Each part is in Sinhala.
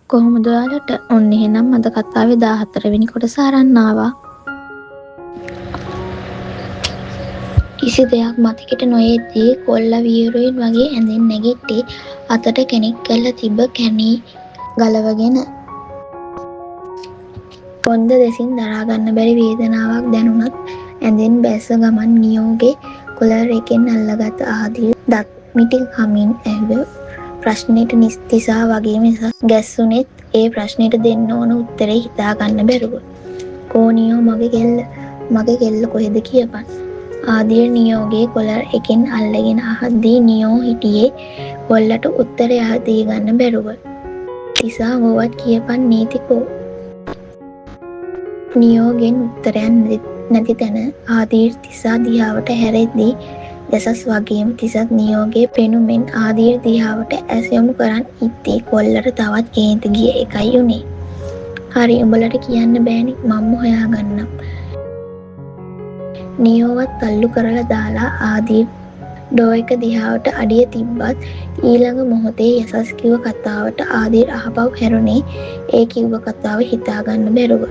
කොහොමද ඔයාලට? ඔන්න එහෙනම් අද කතාවේ 14 වෙනි කොටස අරන් ආවා. කිසි දෙයක් මතකෙට නොයෙද්දී කොල්ලා වීරුවෙන් වගේ ඇඳෙන් නැගිට්ටි අතට කෙනෙක් කරලා තිබ්බ කැණි ගලවගෙන. කොන්ද දෙසින් දරාගන්න බැරි වේදනාවක් දැනුණත් ඇඳෙන් බැස්ස ගමන් නියෝගේ කොලර් එකෙන් අල්ලගත් ආදිය දත් මිටි කමින් ඇහුව ප්‍රශ්නෙට නිස්තිසා වගේම ගැස්සුනෙත් ඒ ප්‍රශ්නෙට දෙන්න ඕන උත්තරේ හිතාගන්න බැරුව. කෝනියෝ මගේ කෙල්ල කොහෙද කියපන්. ආදිය නියෝගේ කොලර් එකෙන් අල්ලගෙන අහද්දී නියෝ හිටියේ කොල්ලට උත්තරය දී ගන්න බැරුව. තිසා ගෝවත් කියපන් නීතිකෝ. නියෝගෙන් උත්තරයක් නැති තැන ආදීර් තිසා දිහාවට හැරෙද්දී යසස් වගේම තිසත් නියෝගේ පෙනුමෙන් ආදීර් දිහාවට ඇස් යොමු කරන් ඉද්දී කොල්ලට තවත් කේන්ති ගිය එකයි උනේ. හරි උඹලට කියන්න බෑනේ මම්ම හොයාගන්නම්. නියෝවත් තල්ලු කරලා දාලා ආදීර් ඩෝ එක දිහාවට අඩිය තිබ්බත් ඊළඟ මොහොතේ යසස් කිව්ව කතාවට ආදීර් අහපව් හැරුණේ ඒ කිව්ව කතාව හිතාගන්න බැරුව.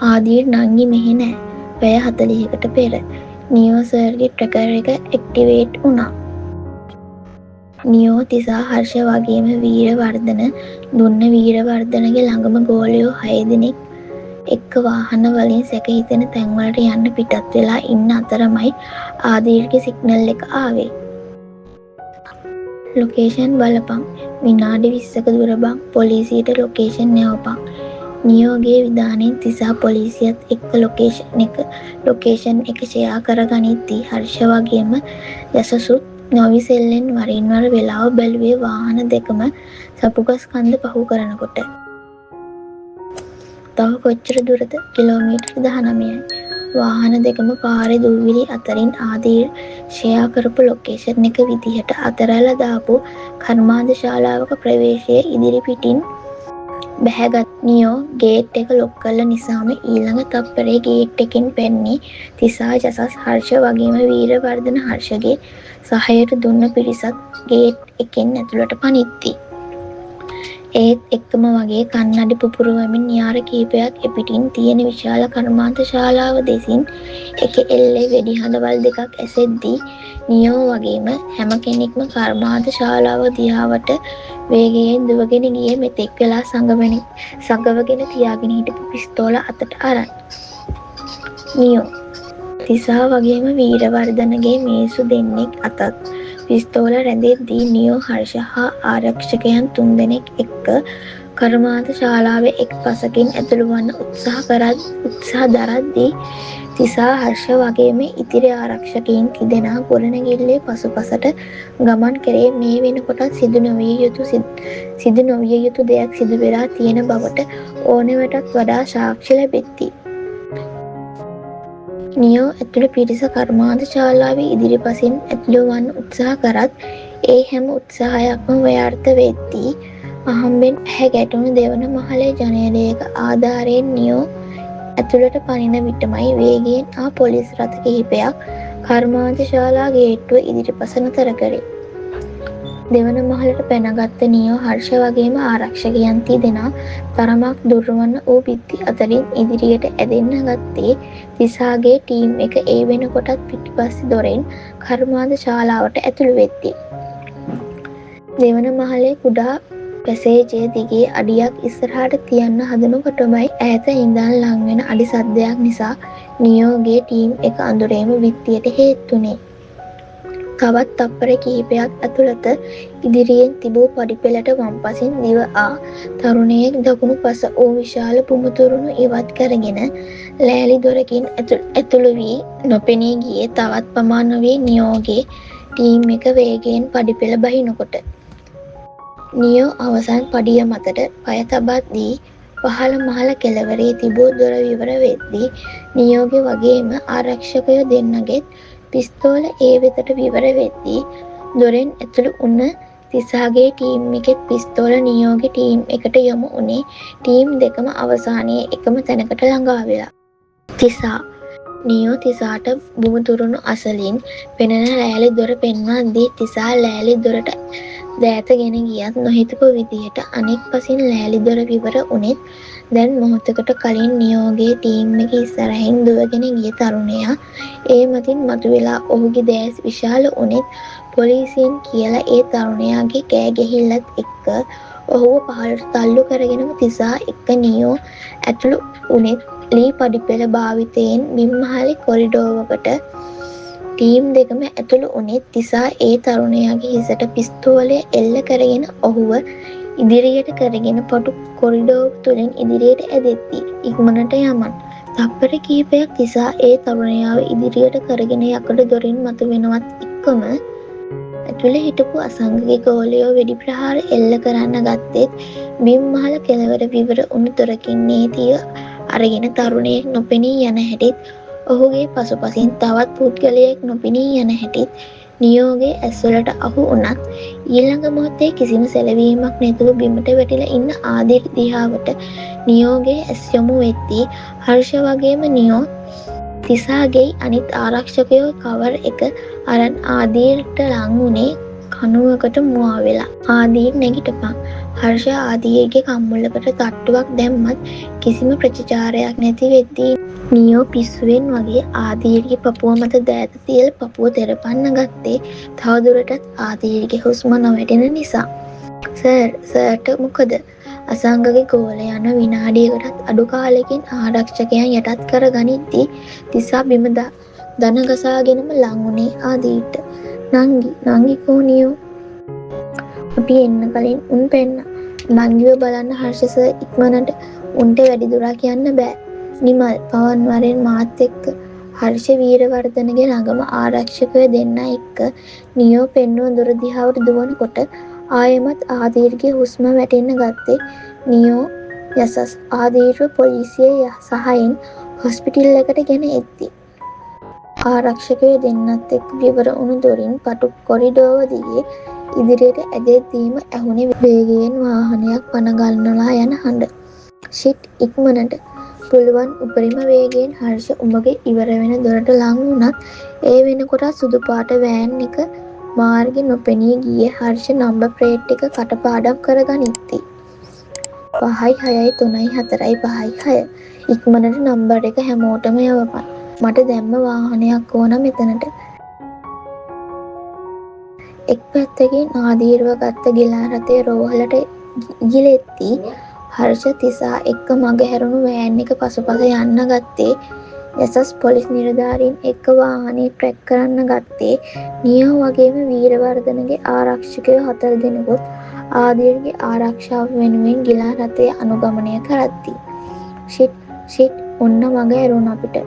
ආදීර් නංගි මෙහෙ නෑ. පැය 40කට පෙර නියෝ සර්ගේ ට්‍රැකර් එක ඇක්ටිවේට් වුණා. නියෝ තිසා හර්ෂ වගේම වීරවර්ධන දුන්න වීරවර්ධනගේ ළඟම ගෝලයෝ 6 දෙනෙක් එක්ක වාහන වලින් සැක හිතෙන තැන්වලට යන්න පිටත් වෙලා ඉන්න අතරමයි ආදීර්ගේ සිග්නල් එක ආවේ. ලොකේෂන් බලපන්. විනාඩි 20ක දුර බං. පොලිසියට ලොකේෂන් යවපන්. නියෝගේ විධානයෙන් තිසා පොලිසියත් එක්ක ලොකේෂන් එක ෂෙයා කරගනිද්දී හර්ෂ වගේම යසසුත් නොවිසෙල්ලෙන් වරින් වර වෙලාව බැලුවේ වාහන දෙකම සපුගස් කන්ද පහු කරනකොට. තව කොච්චර දුරද? කිලෝමීටර් 19යි. වාහන දෙකම පාරේ දූවිලි අතරින් ආදීර් ෂෙයා කරපු ලොකේෂන් එක විදිහට අතරල දාපු කර්මාන්ත ශාලාවක ප්‍රවේශයේ ඉදිරි පිටින් බැහැගත් නියෝ ගේට් එක ලොක් කළ නිසාම ඊළඟ තප්පරේ ගේට් එකෙන් පැන්නේ තිසා යසස් හර්ෂ වගේම වීරවර්ධන හර්ෂගේ සහයට දුන්න පිරිසත් ගේට් එකෙන් ඇතුළට පනිද්දී. ඒත් එක්කම වගේ කන්නඩි පුපුරුවමින් යාර කීපයක් එපිටින් තියෙන විශාල කර්මාන්ත ශාලාව දෙසින් එක එල්ලේ වෙඩි හඬවල් දෙකක් ඇසෙද්දී නියෝ වගේම හැම කෙනෙක්ම කර්මාන්ත ශාලාව දිහාවට වේගයෙන් දුවගෙන ගියේ මෙතෙක් වෙලා සංගවගෙන තියාගෙන හිටපු පිස්තෝල අතට අරන්. නියෝ තිසා වගේම වීරවර්ධනගේ මිනිස්සු දෙන්නෙක් අතත් පිස්තෝල රැඳෙද්දී නියෝ හර්ෂ හා ආරක්ෂකයන් 3 දෙනෙක් එක්ක කර්මාන්ත ශාලාවේ එක් පසකින් ඇතුළු වන්න උත්සාහ දරද්දී තිසා හර්ෂ වගේම ඉතිරි ආරක්ෂකයින් තිදෙනා ගොඩනැගිල්ලේ පසුපසට ගමන් කරේ. මේ වෙනකොටත් සිදු නොවිය යුතු දෙයක් සිදු වෙලා තියෙන බවට ඕනෙවටත් වඩා සාක්ෂි ලැබෙද්දී නියෝ ඇතුළු පිරිස කර්මාන්ත ශාලාවේ ඉදිරිපසින් ඇතුළු වන්න උත්සාහ කරත් ඒ හැම උත්සාහයක්ම ව්‍යර්ථ වෙද්දී අහම්බෙන් ඇහැ ගැටුණු දෙවන මහලේ ජනේලයක ආධාරයෙන් නියෝ ඇතුළට පනින විටමයි වේගයෙන් ආ පොලිස් රථ කිහිපයක් කර්මාන්ත ශාලා ගේට්ටුව ඉදිරිපස නතර කරේ. දෙවන මහලට පැනගත්ත නියෝ හර්ෂ වගේම ආරක්ෂකයන් තිදෙනා තරමක් දුර්වන වූ බිත්ති අතරින් ඉදිරියට ඇදෙන්න ගත්තේ තිසාගේ ටීම් එක ඒ වෙනකොටත් පිටිපස්සේ දොරෙන් කර්මාන්ත ශාලාවට ඇතුළු වෙද්දී. දෙවන මහලේ කුඩා පැසේජය දිගේ අඩියක් ඉස්සරහට තියන්න හදනකොටමයි ඈත ඉඳන් ලං වෙන අඩි සද්දයක් නිසා නියෝගේ ටීම් එක අඳුරේම බිත්තියට හේතුනේ. තවත් තප්පර කිහිපයක් ඇතුළත ඉදිරියෙන් තිබූ පඩිපෙළට වම්පසින් දිව ආ තරුණයෙක් දකුණු පස වූ විශාල පුමුතුරුණු ඉවත් කරගෙන ලෑලි දොරකින් ඇතුළු වී නොපෙනී ගියේ තවත් පමා නොවී නියෝගේ ටීම් එක වේගයෙන් පඩිපෙළ බහිනකොට. නියෝ අවසන් පඩිය මතට පය තබද්දී පහළ මහල කෙළවරේ තිබූ දොර විවර වෙද්දී නියෝගේ වගේම ආරක්ෂකයෝ දෙන්නගෙත් පිස්තෝල ඒ වෙතට විවර වෙද්දී දොරෙන් ඇතුළු වුණ තිසාගේ ටීම් එකෙත් පිස්තෝල නියෝගේ ටීම් එකට යොමු වුණේ ටීම් දෙකම අවසානයේ එකම තැනකට ළඟා වෙලා. තිසා නියෝ තිසාට බුමුතුරුණු අසලින් පෙනෙන ලෑලි දොර පෙන්වද්දී තිසා ලෑලි දොරට දෑත ගෙන ගියත් නොහිතපු විදිහට අනෙක් පසින් ලෑලි දොර විවර වුණෙත් දැන් මොහොතකට කලින් නියෝගේ ටීම් එක ඉස්සරහින් දුවගෙන ගිය තරුණයා ඒ මතින් මතුවෙලා ඔහුගේ දෑස් විශාල වුණෙත් පොලිසියෙන් කියලා ඒ තරුණයාගේ කෑ ගැහිල්ලත් එක්ක ඔහුව පහළට තල්ලු කරගෙනම තිසා එක්ක නියෝ ඇතුළු වුණෙත් ලී පඩිපෙළ භාවිතයෙන් බිම්මහලේ කොරිඩෝවකට ටීම් දෙකම ඇතුළු වුණෙත් තිසා ඒ තරුණයාගේ හිසට පිස්තෝලය එල්ල කරගෙන ඔහුව ඉදිරියට කරගෙන පටු කොරිඩෝව තුළින් ඉදිරියට ඇදෙත්දී ඉක්මනට යමන්. තප්පර කිහිපයක් තිසා ඒ තරුණයාව ඉදිරියට කරගෙන යකඩ දොරින් මතුවෙනවත් එක්කම ඇතුළේ හිටපු අසංගගේ ගෝලයෝ වෙඩි ප්‍රහාර එල්ල කරන්න ගත්තෙත් බිම්මහල කෙළවර විවර වුණු දොරකින් නීතිය අරගෙන තරුණයෙක් නොපෙනී යන හැටිත් ඔහුගේ පසුපසින් තවත් පුද්ගලයෙක් නොපෙනී යන හැටිත් නියෝගේ ඇස්වලට අහු වුණත් ඊළඟ මොහොතේ කිසිම සැලවීමක් නැතුව බිමට වැටිලා ඉන්න ආදිර් දිහාවට නියෝගේ ඇස් යොමු වෙද්දී හර්ෂ වගේම නියෝ තිසාගේ අනිත් ආරක්ෂකයෝ කවර් එක අරන් ආදීර්ට ලං වුණේ කණුවකට මුවා වෙලා. ආදීර් නැගිටපන්. හර්ෂ ආදීර්ගේ කම්මුලකට තට්ටුවක් දැම්මත් කිසිම ප්‍රතිචාරයක් නැති වෙද්දී නියෝ පිස්සුවෙන් වගේ ආදීර්ගේ පපුව මත දෑත තියලා පපුව තෙරපන්න ගත්තේ තවදුරටත් ආදීර්ගේ හුස්ම නොවැටෙන නිසා. සර්ට මොකද? අසංගගේ ගෝල යන විනාඩියකටත් අඩු කාලෙකින් ආරක්ෂකයන් යටත් කර ගනිද්දී තිසා බිම දන ගසාගෙනම ලං වුණේ ආදීර්ට. නංගි කෝ නියෝ? අපි එන්න කලින් උන් පෙන්න. නංගිව බලන්න හර්ෂ සර් ඉක්මනට. උන්ට වැඩි දුරක් යන්න බෑ. නිමල් පවන් වරෙන් මාත් එක්ක. හර්ෂ වීරවර්ධනගේ ළඟම ආරක්ෂකයෝ දෙන්න එක්ක නියෝ පෙන්නුව දොර දිහාවට දුවනකොට ආයෙමත් ආදීර්ගේ හුස්ම වැටෙන්න ගත්තේ නියෝ යසස් ආදීර්ව පොලිසිය සහයෙන් හොස්පිටල් එකට ගෙන එද්දී ආරක්ෂකයෝ දෙන්නත් එක්ක විවර වුණු දොරින් පටු කොරිඩෝව දිගේ ඉදිරියට ඇදෙද්දීම ඇහුනේ වේගයෙන් වාහනයක් පන ගන්නලා යන හඬ. ෂිට් ඉක්මනට. පුළුවන් උපරිම වේගයෙන් හර්ෂ උඹගේ ඉවර වෙන දොරට ලං වුණත් ඒ වෙනකොට සුදු පාට වෑන් එක මාර්ගෙ නොපෙනී ගියේ හර්ෂ නම්බර් ප්ලේට් එක කටපාඩම් කරගනිද්දී. 5යි 6යි 3යි 4යි 5යි 6. ඉක්මනට නම්බර් එක හැමෝටම යවපන්. මට දැම්ම වාහනයක් ඕන මෙතනට. එක් පැත්තකින් ආදීර්ව ගත්ත ගෙලා රථය රෝහලට ගිලෙද්දී හර්ෂ තිසා එක්ක මගහැරුණු වෑන් එක පසුපස යන්න ගත්තේ. යසස් පොලිස් නිලධාරීන් එක්ක වාහනේ ට්‍රැක් කරන්න ගත්තේ නියෝ වගේම වීරවර්ධනගේ ආරක්ෂකයෝ 4 දෙනෙකුත් ආදීර්ගේ ආරක්ෂාව වෙනුවෙන් ගිලා රථය අනුගමනය කරද්දී. ෂිට් ඔන්න මග ඇරුණ අපිට.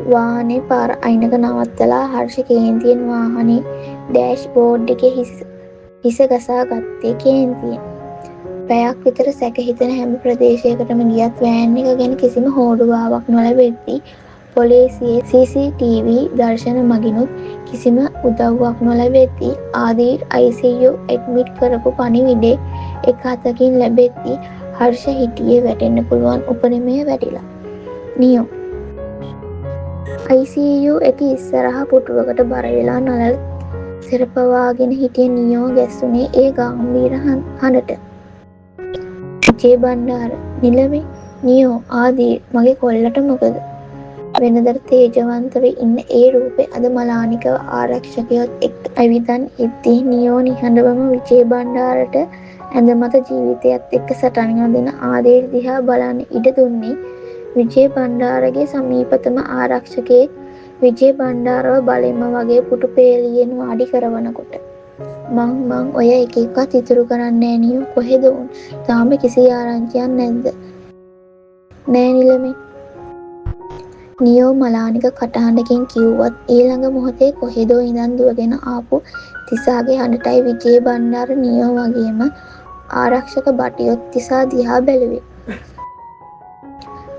වාහනේ පාර අයිනක නවත්තලා හර්ෂ කේන්තියෙන් වාහනේ ඩෑෂ් බෝඩ් එකේ හිස ගසා ගත්තේ කේන්තියෙන්. පැයක් විතර සැක හිතෙන හැම ප්‍රදේශයකටම ගියත් වෑන් එක ගැන කිසිම හෝඩුවාවක් නොලැබෙද්දී පොලිසියේ CCTV දර්ශන මගිනුත් කිසිම උදව්වක් නොලැබෙද්දී ආදීර් ICU ඇඩ්මිට් කරපු පණිවිඩේ එක අතකින් ලැබෙද්දී හර්ෂ හිටියේ වැටෙන්න පුළුවන් උපරිමය වැටිලා. නියෝ ICU එක ඉස්සරහා පුටුවකට බර වෙලා නලල් සිරපවාගෙන හිටිය නියෝ ගැස්සුනේ ඒ ගාම්භීර හඬට. විජේ බණ්ඩාර නිලමේ නියෝ ආදී මගේ කොල්ලට මොකද? වෙනදට තේජවන්තව ඉන්න ඒ රූපේ අද මලානිකව ආරක්ෂකයොත් එක්ක ඇවිදන් එද්දී නියෝ නිහඬවම විජේ බණ්ඩාරට ඇඳ මත ජීවිතයත් එක්ක සටන් යොදන ආදීර් දිහා බලන්න ඉඩ දුන්නේ විජේ බණ්ඩාරගේ සමීපතම ආරක්ෂකයෙක් විජේ බණ්ඩාරව බලෙන්ම වගේ පුටු පේලියෙන් වාඩි කරවනකොට. මං ඔය එක එකත් ඉතුරු කරන්නේ නියෝ කොහෙද උන්? තාම කිසි ආරංචියක් නැද්ද? නෑ නිලමේ. නියෝ මලානික කටහඬකින් කිව්වත් ඊළඟ මොහොතේ කොහෙදෝ ඉඳන් දුවගෙන ආපු තිසාගේ හඬටයි විජේ බණ්ඩාර නියෝ වගේම ආරක්ෂක බටියොත් තිසා දිහා බැලුවේ.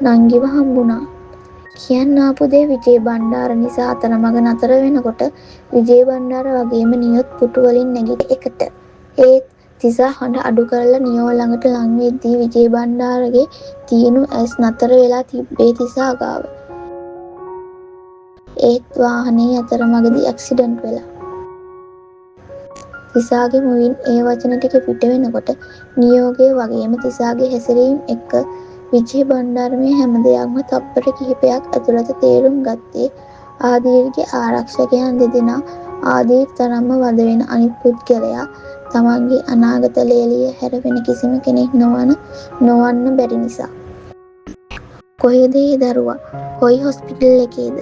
නංගිව හම්බුණා. කියන්න ආපු දේ විජේ බණ්ඩාර නිසා අතරමඟ නතර වෙනකොට විජේ බණ්ඩාර වගේම නියොත් පුටු වලින් නැගිට එකට. ඒත් තිසා හඬ අඩු කරලා නියෝ ළඟට ලං වෙද්දී විජේ බණ්ඩාරගේ තීනු ඇස් නතර වෙලා තිබ්බේ තිසා ගාව. ඒත් වාහනේ අතරමඟදී ඇක්සිඩන්ට් වෙලා. තිසාගේ මුවින් ඒ වචන ටික පිට වෙනකොට නියෝගය වගේම තිසාගේ හැසිරීම් එක්ක විජේ බණ්ඩාර මේ හැම දෙයක්ම තප්පර කිහිපයක් ඇතුළත තේරුම් ගත්තේ ආදීර්ගේ ආරක්ෂකයන් දෙදෙනා ආදීර් තරම්ම වද වෙන අනිත් පුද්ගලයා තමන්ගේ අනාගත ලේලිය හැර වෙන කිසිම කෙනෙක් නොවන්න බැරි නිසා. කොහෙද ඒ දරුවා? කොයි හොස්පිටල් එකේද?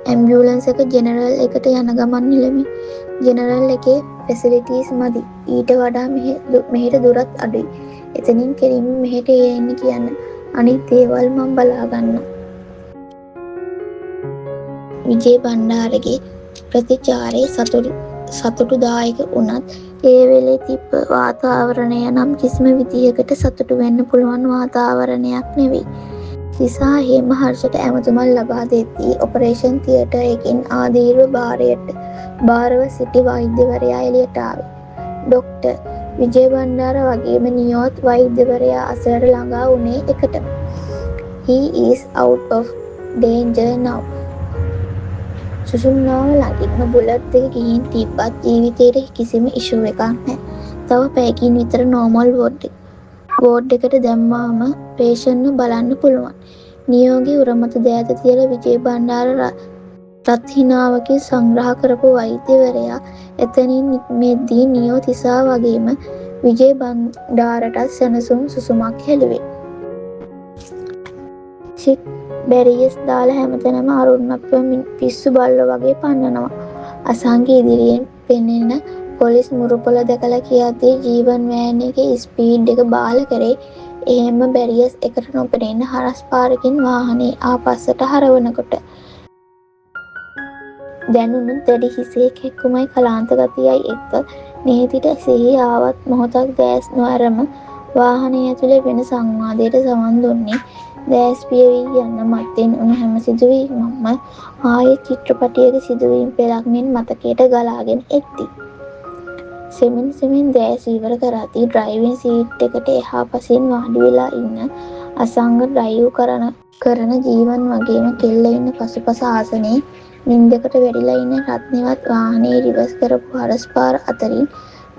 ඇම්බියුලන්ස් එක ජෙනරල් එකට යන ගමන් නෙලමි. ජෙනරල් එකේ ෆැසිලිටීස් මදි. ඊට වඩා මෙහෙට දුරත් අඩුයි. එතනින් කෙලින්ම මෙහෙට එන්න කියන්න. අනිත් දේවල් මං බලාගන්නම්. විජේ බණ්ඩාරගේ ප්‍රතිචාරය සතුටුදායක වුණත් ඒ වෙලේ තිබ්බ වාතාවරණය නම් කිසිම විදිහකට සතුටු වෙන්න පුළුවන් වාතාවරණයක් නෙවෙයි. තිසා හේම හර්ෂට ඇමතුමක් ලබා දෙද්දී ඔපරේෂන් තියටර් එකකින් ආදීර්ව භාරව සිටි වෛද්‍යවරයා එළියට ආවේ. ඩොක්ටර් විජේ බණ්ඩාර වගේම නියෝත් වෛද්‍යවරයා අසලට ළඟා වුණේ එකටම. He is out of danger now. සුසුම්නාව ළඟින්ම බුලට් දෙක ගිහින් තිබ්බත් ජීවිතේට කිසිම ඉෂුව එකක් නැහැ. තව පැයකින් විතර නෝමල් වෝඩ් එකට දැම්මාම පේෂන්ට්ව බලන්න පුළුවන්. නියෝගේ උරමත දෑත තියලා විජේ බණ්ඩාර රත් හිනාවකින් සංග්‍රහ කරපු වෛද්‍යවරයා එතනින් නික්මෙද්දී නියෝ තිසා වගේම විජේ බණ්ඩාරටත් සැනසුම් සුසුමක් හෙළුවේ. චික් බැරියස් දාලා හැමතැනම අරුණත්ව පිස්සු බල්ලෝ වගේ පන්නනවා. අසංගේ ඉදිරියෙන් පෙනෙන පොලිස් මුරුපොල දැකලා කියද්දී ජීවන් වෑන් එකේ ස්පීඩ් එක බාල කරේ. එහෙම බැරියස් එකට නොපෙනෙන හරස් පාරකින් වාහනේ ආපස්සට හරවනකොට දැනුණු දැඩි හිසේ කැක්කුමයි කලාන්ත ගතියයි එක්ක නේතිට සිහි ආවත් මොහොතක් දැස් නොඇරම වාහනේ ඇතුලේ වෙන සංවාදයට සවන් දුන්නේ. දැස් පියවී යන මත්තෙන් උණු හැම සිදුවීමක්ම ආයෙත් චිත්‍රපටයක සිදුවීම් පෙළක් මෙන් මතකයට ගලාගෙන එද්දී සෙමෙන් දැස් ඉවර කරද්දී ඩ්‍රයිවිං සීට් එකට එහා පසින් වාඩි වෙලා ඉන්න අසංග ඩ්‍රයිව් කරන ජීවන් වගේම කෙල්ල ඉන්න පසුපස ආසනේ නින්දකට වැටිලා ඉන්න රත්නෙවත් වාහනේ රිවර්ස් කරපු හරස් පාර අතරින්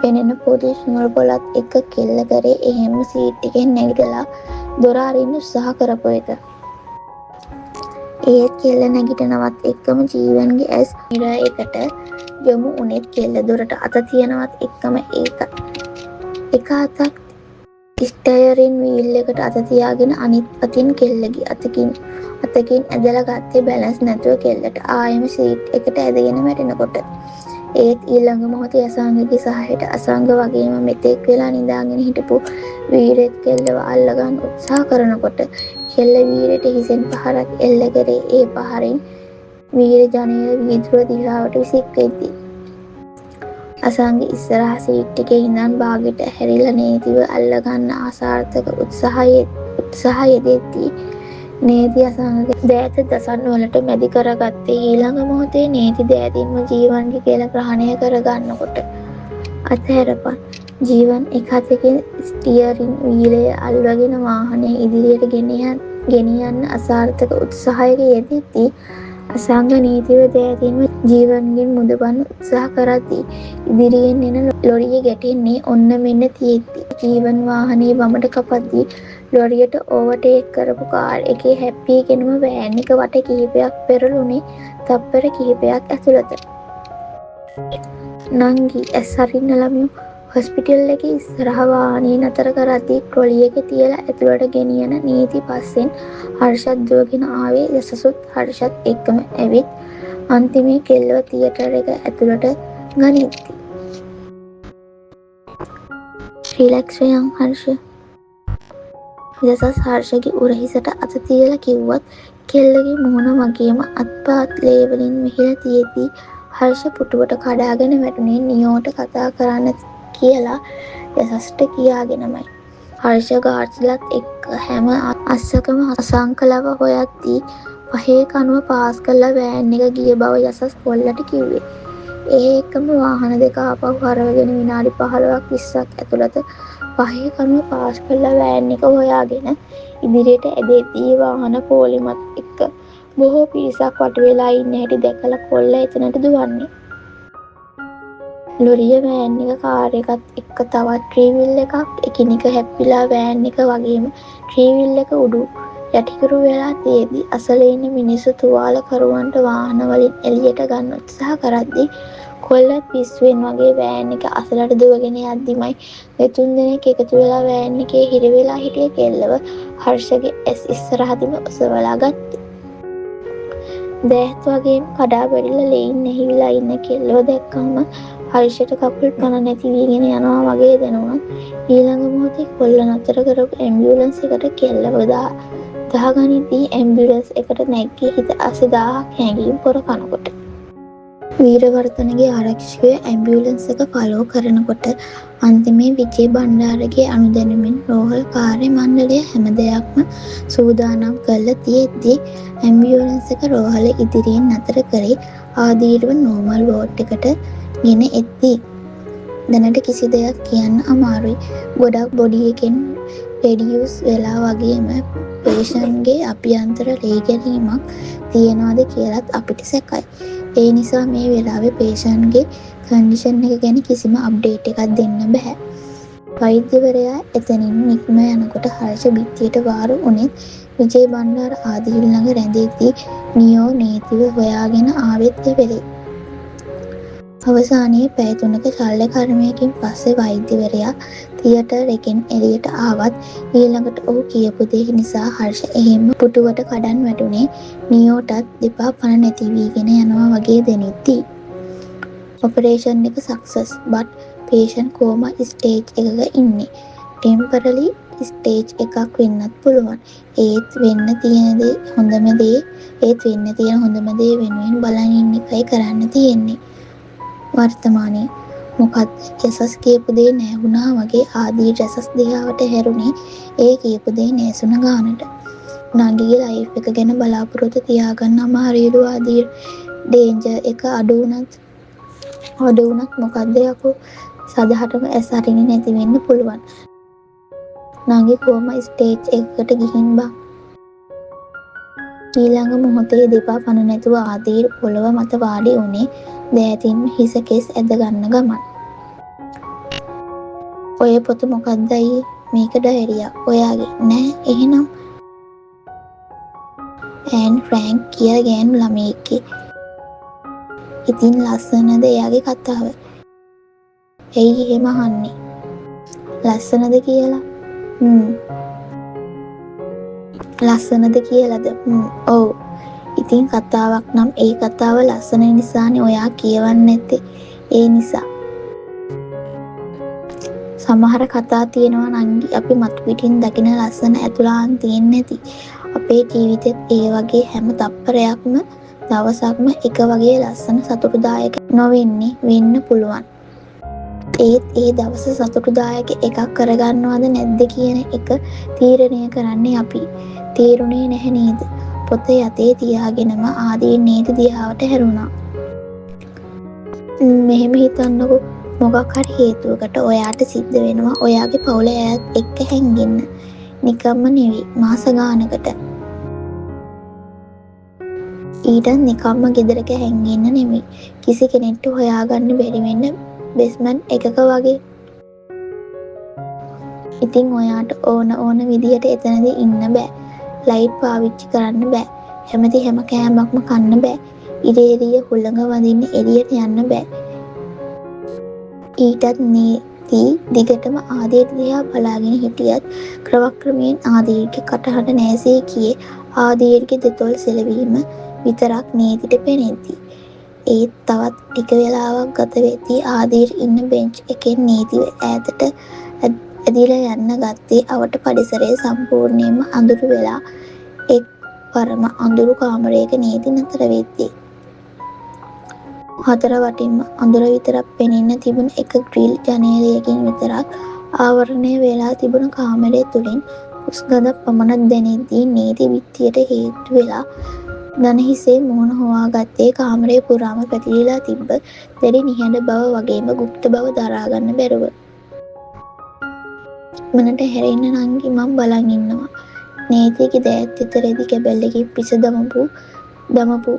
පෙනෙන පොලිස් මුරපොලත් එක්ක කෙල්ල කරේ එහෙම සීට් එකෙන් නැගිටලා දොර අරින්න උත්සාහ කරපු එක. ඒත් කෙල්ල නැගිටිනවත් එක්කම ජීවන්ගේ ඇස් මිරර් එකට යොමු උනෙත් කෙල්ල දොරට අත තියනවත් එක්කම එක අතක් ස්ටයරින් වීල් එකට අත තියාගෙන අනිත් අතින් කෙල්ලගේ අතකින් ඇදලා ගත්තේ බැලන්ස් නැතුව කෙල්ලට ආයෙම සීට් එකට ඇදගෙන වැටෙනකොට. ඒත් ඊළඟ මොහොතේ අසංගගේ සහයට අසංග වගේම මෙතෙක් වෙලා නිදාගෙන හිටපු වීරෙත් කෙල්ලව අල්ලගන්න උත්සාහ කරනකොට කෙල්ල වීරට හිසෙන් පහරක් එල්ල කරේ. ඒ පහරින් වීර ජනේල වීදුරුව දිහාවට විසික්කෙද්දී අසංග ඉස්සරහ සීට් එකේ ඉඳන් බාගෙට හැරිලා නේතිව අල්ලගන්න ආසාර්ථක උත්සාහය දෙද්දී නේති අසංගගේ දෑත දසන් වලට මැදි කරගත්තේ. ඊළඟ මොහොතේ නේති දෑතින්ම ජීවන්ගේ කෙල ග්‍රහණය කරගන්නකොට අතහැරපන්. ජීවන් එක අතකින් ස්ටියරින් වීලය අල්වගෙන වාහනේ ඉදිරියට ගෙනියන්න අසාර්ථක උත්සාහයක යෙදෙද්දී අසංග නීතිව දෑතින්ම ජීවන්ගෙන් මුදවන්න උත්සාහ කරද්දී ඉදිරියෙන් එන ලොරිය ගැටෙන්නේ ඔන්න මෙන්න තියෙද්දී ජීවන් වාහනේ වමට කපද්දී ලොරියට ඕවර්ටේක් කරපු කාර් එකේ හැප්පීගෙනම වෑන් එක වට කිහිපයක් පෙරළුනේ තප්පර කිහිපයක් ඇතුළත. නංගි ඇස් අරින්න ළමයෝ. හොස්පිටල් එකේ ඉස්සරහ වාහනේ නතර කරද්දී ට්‍රොලි එක තියලා ඇතුළට ගෙනියන නීති පස්සෙන් හර්ෂත් දුවගෙන ආවේ. යසසුත් හර්ෂත් එක්කම ඇවිත් අන්තිමේ කෙල්ලව තියටර් එක ඇතුළට ගනිද්දී රිලැක්ස් වෙයන් හර්ෂ. යසස් හර්ෂගේ උරහිසට අත තියලා කිව්වත් කෙල්ලගේ මුහුණ වගේම අත්පාත් ලේවලින් මෙහෙලා තියෙද්දී හර්ෂ පුටුවට කඩාගෙන වැටුනේ නියෝට කතා කරන්න කියලා යසස්ට කියාගෙනමයි. හර්ෂ ගාර්ඩ්ස්ලත් එක්ක හැම අස්සකම අසංකලව හොයද්දී පහේ කනුව පාස් කරලා වෑන් එක ගිය බව යසස් කොල්ලට කිව්වේ. ඒ එක්කම වාහන දෙක ආපහු හරවගෙන විනාඩි 15ක් 20ක් ඇතුළත පහේ කනුව පාස් කරලා වෑන් එක හොයාගෙන ඉදිරියට ඇදෙද්දී වාහන පෝලිමත් එක්ක බොහෝ පිරිසක් වට වෙලා ඉන්න හැටි දැකලා කොල්ල එතනට දුවන්නේ. ලොරිය වෑන් එක කාර් එකත් එක්ක තවත් ට්‍රීවිල් එකක් එකිනෙක හැප්පිලා වෑන් එක වගේම ට්‍රීවිල් එක උඩු යටිකුරු වෙලා තියෙද්දි අසල ඉන්න මිනිස්සු තුවාලකරුවන්ට වාහන වලින් එළියට ගන්න උත්සාහ කරද්දි කොල්ලත් පිස්සුවෙන් වගේ වෑන් එක අසලට දුවගෙන යද්දිමයි ඒ තුන්දෙනෙක් එකතු වෙලා වෑන් එකේ හිර වෙලා හිටිය කෙල්ලව හර්ෂගේ ඇස් ඉස්සරහදිම ඔසවලා ගත්තේ. දෑත් වගේම කඩා බැරිලා ලෙයින් නැහිවිලා ඉන්න කෙල්ලව දැක්කම හර්ෂට කකුල් පණ නැති වීගෙන යනවා වගේ දැනුණා. ඊළඟ මොහොතේ කොල්ල නතර කරපු ඇම්බියුලන්ස් එකට කෙල්ලව දාගනිද්දී ඇම්බියුලන්ස් එකට නැග්ගේ හිත අසි 1000ක් හැඟීම් පොර කනකොට. වීරවර්ධනගේ ආරක්ෂකයෝ ඇම්බියුලන්ස් එක ෆලෝ කරනකොට අන්තිමේ විජේ බණ්ඩාරගේ අනුදැනුමින් රෝහල් කාර්ය මණ්ඩලය හැම දෙයක්ම සූදානම් කරලා තියෙද්දි ඇම්බියුලන්ස් එක රෝහල ඉදිරියෙන් නතර කරේ ආදීර්ව නෝමල් වෝඩ් එකට ගෙන එද්දී දැනට කිසි දෙයක් කියන්න අමාරුයි. ගොඩක් බොඩි එකෙන් රෙඩියුස් වෙලා වගේම පේෂන්ගේ අභ්‍යන්තර ලේ ගැනීමක් තියෙනවද කියලත් අපිට සැකයි. ඒ නිසා මේ වෙලාවේ පේෂන්ගේ කන්ඩිෂන් එක ගැන කිසිම අප්ඩේට් එකක් දෙන්න බෑ. වෛද්‍යවරයා එතනින් නික්ම යනකොට හර්ෂ බිත්තියට වාරු උනෙත් විජේ බණ්ඩාර ආදීල් ළඟ රැඳෙද්දී නියෝ නීතිව හොයාගෙන ආවෙත් ඒ වෙලේ. අවසානයේ පැය 3ක ශල්‍ය කර්මයකින් පස්සේ වෛද්‍යවරයා තියටර් එකෙන් එළියට ආවත් ඊළඟට ඔහු කියපු දේ නිසා හර්ෂ එහෙම්ම පුටුවට කඩන් වැටුනේ නියෝටත් දෙපා පණ නැති වීගෙන යනවා වගේ දැනෙද්දී. ඔපරේෂන් එක success but patient coma stage එකක ඉන්නේ. ටෙම්පරරි ස්ටේජ් එකක් වෙන්නත් පුළුවන්. ඒත් වෙන්න තියෙන හොඳම දේ වෙනුවෙන් බලන් ඉන්න එකයි කරන්න තියෙන්නේ. වර්තමානයේ මොකක්ද යසස් කියපු දේ නැහුණා වගේ ආදී රසස් දිහාවට හැරුණේ ඒ කියපු දේ නැසුණ ගානට. නංගිගේ ලයිෆ් එක ගැන බලාපොරොත්තු තියාගන්න අමාරුයිලු ආදී ඩේන්ජර් එක අඩු වුණත් මොකක්ද යකෝ සදහටම ඇස් අරින්නේ නැති වෙන්න පුළුවන්. නංගි කොහොම ස්ටේජ් එකකට ගිහින් බං. ඊළඟ මොහොතේ දෙපා පණ නැතුව ආදීර් පොළව මත වාඩි වුණේ දෑතින්ම හිස කෙස් ඇද ගන්න ගමන්. ඔය පොත මොකක්ද අයියේ? මේක ඩයරියක්. ඔයාගේ නෑ එහෙනම් ඇන් ෆ්‍රැන්ක් කියලා ගෑනු ළමයෙක්ගේ. ඉතින් ලස්සනද එයාගේ කතාව? ඇයි එහෙම අහන්නේ? ලස්සනද කියලා? ලස්සනද කියලාද? ඔව්. ඉතින් කතාවක් නම් ඒ කතාව ලස්සන නිසානේ ඔයා කියවන්නේ නැත්තේ. ඒ නිසා. සමහර කතා තියෙනවා නංගි අපි මතු පිටින් දකින ලස්සන ඇතුළාන්තයෙන් නැති. අපේ ජීවිතෙත් ඒ වගේ හැම තප්පරයක්ම දවසක්ම එක වගේ ලස්සන සතුටුදායක නොවෙන්නේ වෙන්න පුළුවන්. ඒත් ඒ දවස සතුටුදායක එකක් කරගන්නවද නැද්ද කියන එක තීරණය කරන්නේ අපි. තේරුණේ නැහැ නේද? පොත යතේ තියාගෙනම ආදී නේද දිහාවට හැරුණා. මෙහෙම හිතන්නකෝ මොකක් හරි හේතුවකට ඔයාට සිද්ධ වෙනවා ඔයාගේ පවුල ඇයත් එක්ක හැංගෙන්න. නිකම්ම නෙවෙයි මාස ගානකට. ඊටත් නිකම්ම ගෙදරක හැංගෙන්න නෙමෙයි. කිසි කෙනෙක්ට හොයාගන්න බැරි වෙන්න බේස්මන්ට් එකක වගේ. ඉතින් ඔයාට ඕන විදියට එතනදී ඉන්න බෑ. ලයිට් පාවිච්චි කරන්න බෑ. හැමති හැම කෑමක්ම කන්න බෑ. ඉරේරිය හුළඟ වදින්න එළියට යන්න බෑ. ඊටත් නීති දිගටම ආදීර් දිහා බලාගෙන හිටියත් ක්‍රමක්‍රමයෙන් ආදීර්ගේ කටහඬ නැසී ගියේ ආදීර්ගේ දෙතොල් සෙලවීම විතරක් නීතිට පෙනෙද්දී. ඒත් තවත් ටික වෙලාවක් ගත වෙද්දී ආදීර් ඉන්න බෙන්ච් එකෙන් නීතිව ඈතට ඇදිලා යන්න ගත්තේ අවට පරිසරය සම්පූර්ණයෙන්ම අඳුරු වෙලා එක් වරම අඳුරු කාමරයක නීති නතර වෙද්දී. හතර වටින්ම අඳුර විතරක් පෙනෙන්න තිබුණ එක ග්‍රිල් ජනේලයකින් විතරක් ආවරණය වෙලා තිබුණ කාමරය තුලින් උස්ගඳක් පමණක් දැනෙද්දී නීති බිත්තියට හේතු වෙලා දන හිසේ මුහුණ හොවාගත්තේ කාමරය පුරාම පැතිරිලා තිබ්බ දැඩි නිහඬ බව වගේම গুপ্ত බව දරාගන්න බැරුව. මනට හැරෙන්න නංගි මං බලන් ඉන්නවා. නීතිගේ දෑත් විතරේදී කැබල්ලකින් පිස දමපු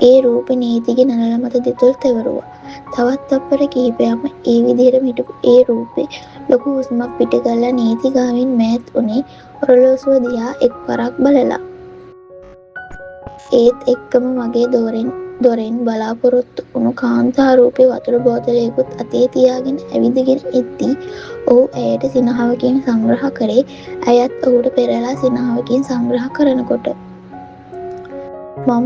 ඒ රූපෙ නීතිගේ නළල මත දෙතොල් තැවරුවා. තවත් තප්පර කිහිපයක්ම ඒ විදිහටම හිටපු ඒ රූපෙ ලොකු හුස්මක් පිට කරලා නීති ගාවින් මෑත් වුණේ ඔරලෝසුව දිහා එක් වරක් බලලා. ඒත් එක්කම මගේ දොරෙන් බලාපොරොත්තු වුණු කාන්තා රූපෙ වතුර බෝතලයකුත් අතේ තියාගෙන ඇවිදගෙන එද්දි ඔහු ඇයට සිනහවකින් සංග්‍රහ කරේ ඇයත් ඔහුට පෙරලා සිනහවකින් සංග්‍රහ කරනකොට. මං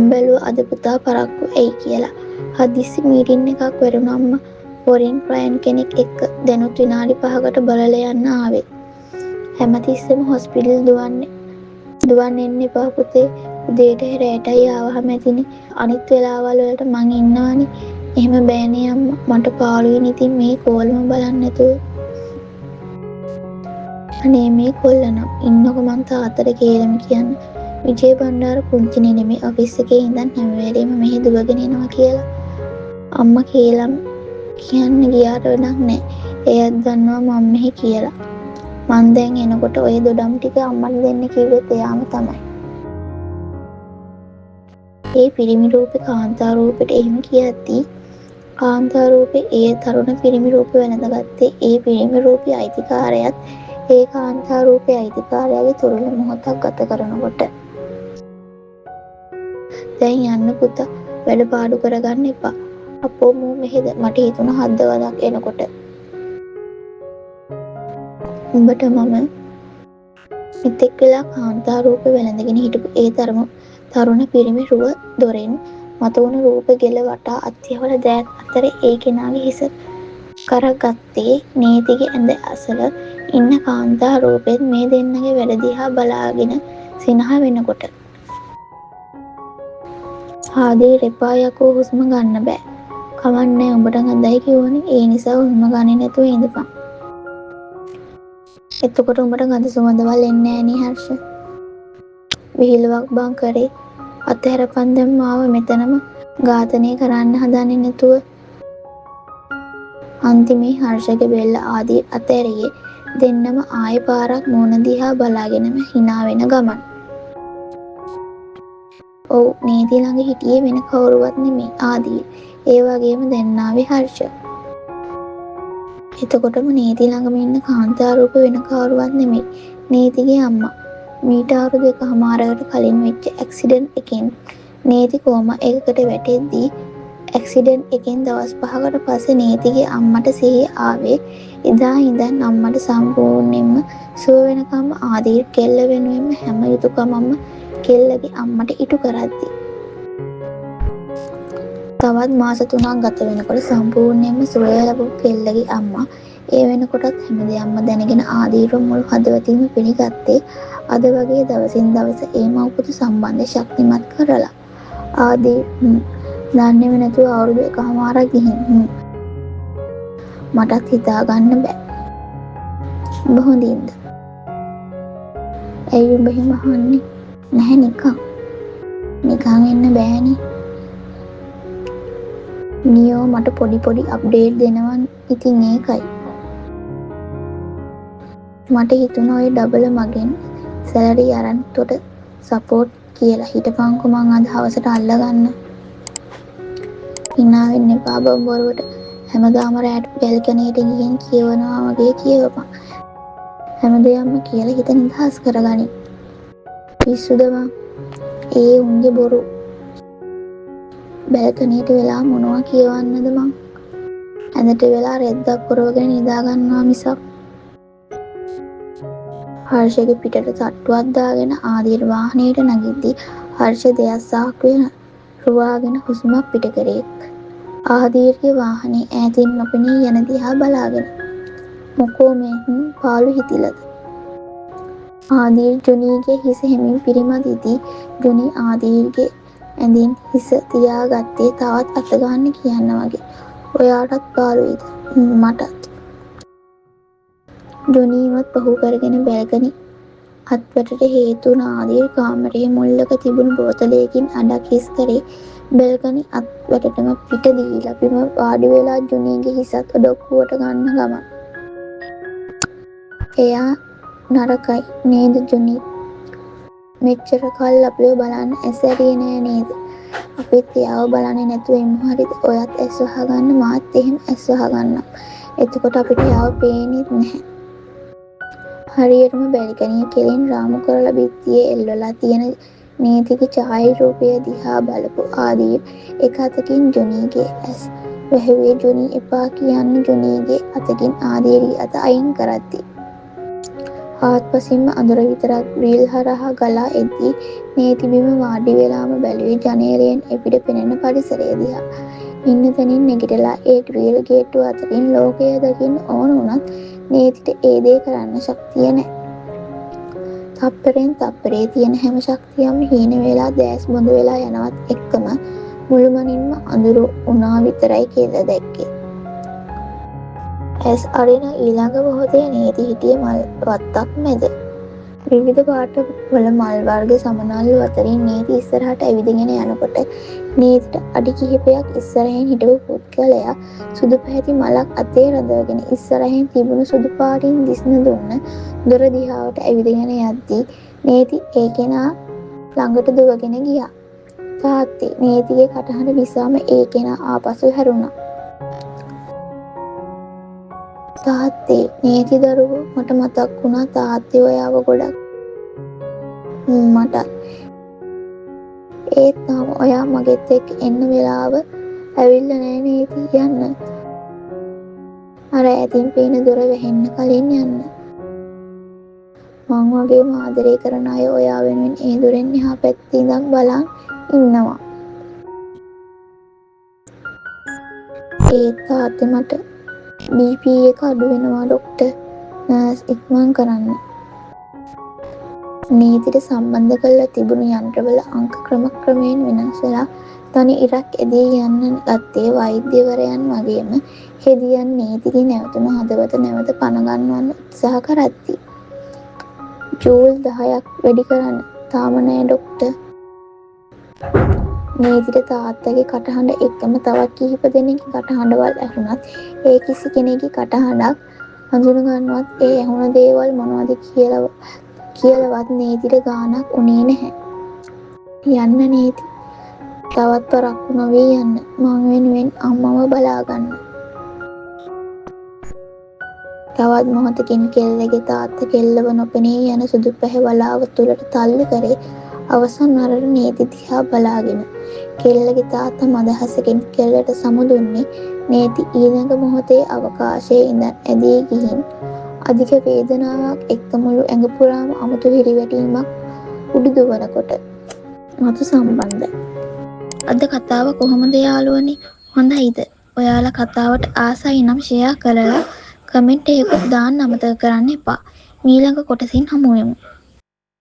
බැලුවා අද පුතා පරක්කු එයි කියලා. හදිස්සි මීටින් එකක් වැරුණම්ම ෆොරින් ක්ලයන්ට් කෙනෙක් එක්ක දැනුත් විනාඩි 5කට බලලා යන්න ආවේ. හැමතිස්සෙම හොස්පිටල් දුවන් එන්න එපා පුතේ. උදේට රෑටයි ආවහම ඇතිනේ. අනිත් වෙලාවල් වලට මං ඉන්නවනේ. එහෙම බෑනේ අම්මා. මට පාළුයින් ඉතින් මේ කෝල්ම බලන්න නැතුව. අනේ මේ කොල්ලනම් ඉන්නකො මං තාත්තට කේලම කියන්න. විජේ බණ්ඩාර පුංචිනේ නෙමේ ඔෆිස් එකේ ඉඳන් හැම වෙලේම මෙහෙ දුවගෙන එනවා කියලා. අම්මා කේලම් කියන්න ගියාට වැඩක් නෑ. එයත් දන්නවා මම මෙහෙ කියලා. මං දැන් එනකොට ඔය දොඩම් ටික අම්මට දෙන්න කිව්වෙත් එයාම තමයි. ඒ පිරිමි රූපේ කාන්තා රූපෙට එහෙම කියද්දී කාන්තා රූපේ ඒ තරුණ පිරිමි රූපේ වෙනදගත්තේ ඒ පිරිමි රූපේ අයිතිකාරයත් ඒ කාන්තා රූපේ අයිතිකාරයාගේ තුරුල මොහොතක් ගත කරනකොට. දැන් යන්න පුතා වැඩ පාඩු කරගන්න එපා. අපෝ මූ මෙහෙද මට හිතුණා හද්දවදක් එනකොට. උඹට මම මෙතෙක් වෙලා කාන්තා රූපේ වැළඳගෙන හිටපු ඒ තරුණ පිරිමි රුව දොරෙන් මතුවුණු රූප ගෙල වටා අත්‍යවල දෑත් අතර ඒ කෙනාගේ හිස කරගත්තේ නීතිගේ ඇඳ අසල ඉන්න කාන්තා රූපෙත් මේ දෙන්නගේ වැඩ දිහා බලාගෙන සිනහ වෙනකොට. ආදී රෙපා යකෝ හුස්ම ගන්න බෑ. කවන්නේ උඹට ගඳයි කිව්වනේ ඒ නිසා හුස්ම ගන්නේ නැතුව ඉඳපන්. එතකොට උඹට ගඳ සුවඳවල් එන්නේ නෑනේ හර්ෂ. විහිළුවක් බං කරේ. අතහැරපන් දැන් මාව මෙතනම ඝාතනය කරන්න හදන්නේ නැතුව. අන්තිමේ හර්ෂගේ බෙල්ල ආදී අතහැරියේ දෙන්නම ආයෙ පාරක් මූණ දිහා බලාගෙනම hina වෙන ගමන්. ඔව් නීති ළඟ හිටියේ වෙන කවුරුවත් නෙමෙයි ආදී. ඒ වගේම දැන් ආවේ හර්ෂ. එතකොටම නීති ළඟම ඉන්න කාන්තා රූප වෙන කවුරුවත් නෙමෙයි නීතිගේ අම්මා. මීට අවුරුදු 1කමාරකට කලින් වෙච්ච ඇක්සිඩන්ට් එකෙන් නීති කෝමා එකකට වැටෙද්දී ඇක්සිඩන්ට් එකෙන් දවස් 5කට පස්සේ නීතිගේ අම්මට සිහිය ආවේ. එදා ඉඳන් අම්මට සම්පූර්ණයෙන්ම සුව වෙනකම් ආදී කෙල්ල වෙනුවෙන්ම හැම යුතුයකමම කෙල්ලගේ අම්මට ඉටු කරද්දී. තවත් මාස 3ක් ගත වෙනකොට සම්පූර්ණයෙන්ම සුවය ලැබපු කෙල්ලගේ අම්මා ඒ වෙනකොටත් හැමදේම දැනගෙන ආදීව මුළු හදවතින්ම පිළිගත්තේ අද වගේ දවසින් දවස ඒ මව්පුතු සම්බන්ධය ශක්තිමත් කරලා. ආදී දන්නේම නැතුව අවුරුදු 1කමාරක් ගිහින් මටත් හිතා ගන්න බෑ. උඹ හොඳින්ද? ඇයි උඹ එහෙම අහන්නේ? නැහැ නිකන් එන්න බෑනේ. නියෝ මට පොඩි අප්ඩේට් දෙනවා ඉතින් ඒකයි. මට හිතුණා ඔය ඩබල මගෙන් සැලරි අරන් තොට සපෝට් කියලා හිටපන්කෝ මං අද හවසට අල්ලගන්න. hina වෙන්න එපා බොරුවට. හැමදාම රැට බැල්කනියට ගිහින් කියවනවා වගේ කියවපන්. හැමදේම කියලා හිත නිදහස් කරගනි. පිස්සුද මං? ඒ උන්ගේ බොරු. බැල්කනියට වෙලා මොනවා කියවන්නද මං? ඇඳට වෙලා රෙද්දක් පොරවගෙන නිදා ගන්නවා මිසක්. හර්ෂගේ පිටට තට්ටුවක් දාගෙන ආදීර වාහනයට නැගිද්දී හර්ෂ දෙයක් සාක්කුවේ රුවාගෙන හුස්මක් පිට කරේ. ආදීර්ගේ වාහනේ ඈතින් නොපෙනී යන දිහා බලාගෙන. මොකෝ මේ පාළු හිතිලද? ආදීර් ජොනීගේ හිස හැමින් පිරිමදිදී ජොනී ආදීර්ගේ ඇඳින් හිස තියාගත්තේ තවත් අත ගන්න කියන්න වගේ. ඔයාටත් පාළුයිද? මටත්. ජොනීවත් පහු කරගෙන බැල්කනි අත්වැටට හේතු වුණ ආදීර් කාමරයේ මුල්ලක තිබුණු බෝතලයකින් අඩක් හිස් කරේ බැල්කනි අත්වැටටම පිට දීලා බිම වාඩි වෙලා ජොනීගේ හිසත් ඔඩොක්කුවට ගන්න ගමන්. එයා නරකයි නේද ජොනී? මෙච්චර කල් අපිව බලන්න ඇසැරියේ නෑ නේද? අපිත් එයාව බලන්නේ නැතුව ඉමු හරිද? ඔයත් ඇස් වහගන්න මාත් එහෙම ඇස් වහගන්නම්. එතකොට අපිට එයාව පේන්නෙත් නැහැ. හරියටම බැල්කනිය කෙලින් රාමු කරලා බිත්තියේ එල්ලලා තියෙන නීතිගේ ඡායාරූපය දිහා බලපු ආදීර් එක අතකින් ජොනීගේ ඇස් වැහුවේ ජොනී එපා කියන්න ජොනීගේ අතකින් ආදීර්ගේ අත අයින් කරද්දී. හාත්පසින්ම අඳුර විතරක් ග්‍රිල් හරහා ගලා එද්දී නීති බිම වාඩි වෙලාම බැලුවේ ජනේලයෙන් එපිට පෙනෙන පරිසරය දිහා. ඉන්න තැනින් නැගිටලා ඒ ග්‍රිල් ගේට්ටුව අතරින් ලෝකය දකින්න ඕන වුණත් නීතිට ඒ දේ කරන්න ශක්තිය නැහැ. තප්පරෙන් තප්පරේ තියෙන හැම ශක්තියක්ම හීන වෙලා දැස් බොඳ වෙලා යනවත් එක්කම මුළුමනින්ම අඳුරු වුණා විතරයි කියලා දැක්කේ. ඇස් අරින ඊළඟ මොහොතේ නීති හිටියේ මල් වත්තක් මැද. විවිධ පාට වල මල් වර්ග සමනල්ලු අතරින් නීති ඉස්සරහට ඇවිදගෙන යනකොට නීතිට අඩි කිහිපයක් ඉස්සරහින් හිටපු පුද්ගලයා සුදු පැහැති මලක් අතේ රඳවගෙන ඉස්සරහින් තිබුණු සුදු පාටින් දිස්න දුන්න දොර දිහාවට ඇවිදගෙන යද්දී නීති ඒ කෙනා ළඟට දුවගෙන ගියා. තාත්තේ නීතිගේ කටහඬ නිසාම ඒ කෙනා ආපසු හැරුණා. තාත්තේ නීති දරුවෝ මට මතක් වුණා තාත්තේ ඔයාව ගොඩක්. මටත්. ඒත් තාම ඔයා මගෙත් එක්ක එන්න වෙලාව ඇවිල්ලා නෑ නීති යන්න. අර ඈතින් පේන දොර වැහෙන්න කලින් යන්න. මං වගේම ආදරය කරන අය ඔයා වෙනුවෙන් ඒ දොරෙන් එහා පැත්තේ ඉඳන් බලන් ඉන්නවා. ඒත් තාත්තේ මට BP එක අඩු වෙනවා ඩොක්ටර්. නර්ස් ඉක්මන් කරන්න. නීතිට සම්බන්ධ කරලා තිබුණු යන්ත්‍රවල අංක ක්‍රමයෙන් වෙනස් වෙලා තනි ඉරක් ඇදී යන්න ගත්තේ වෛද්‍යවරයන් වගේම හෙදියන් නීතිගේ නැවතුණු හදවත නැවත පණ ගන්නවන්න උත්සාහ කරද්දී. ජූල් 10ක් වැඩි කරන්න. තාම නෑ ඩොක්ටර්. නීතිට තාත්තගේ කටහඬ එක්කම තවත් කිහිප දෙනෙක්ගේ කටහඬවල් ඇහුණත් ඒ කිසි කෙනෙක්ගේ කටහඬක් හඳුනගන්නවත් ඒ ඇහුණ දේවල් මොනවද කියලාවත් නීතිට ගාණක් උනේ නැහැ. යන්න නීති. තවත් පරක්කු නොවී යන්න. මං වෙනුවෙන් අම්මව බලාගන්න. තවත් මොහොතකින් කෙල්ලගේ තාත්තා කෙල්ලව නොපෙනී යන සුදු පැහැ වලාව තුලට තල්ලු කරේ අවසන් වරට නීති දිහා බලාගෙන. කෙල්ලගේ තාත්තා මදහසකින් කෙල්ලට සමුදුන්නේ නීති ඊළඟ මොහොතේ අවකාශයේ ඉඳන් ඇදී ගිහින් අධික වේදනාවක් එක්ක මුළු ඇඟ පුරාම අමුතු හිරිවැටීමක් උඩු දුවනකොට මතු සම්බන්ධයි. අද කතාව කොහොමද යාළුවනේ? හොඳයිද? ඔයාලා කතාවට ආසයි නම් ෂෙයා කරලා කමෙන්ට් එකකුත් දාන්න අමතක කරන්න එපා. ඊළඟ කොටසින් හමු වෙමු.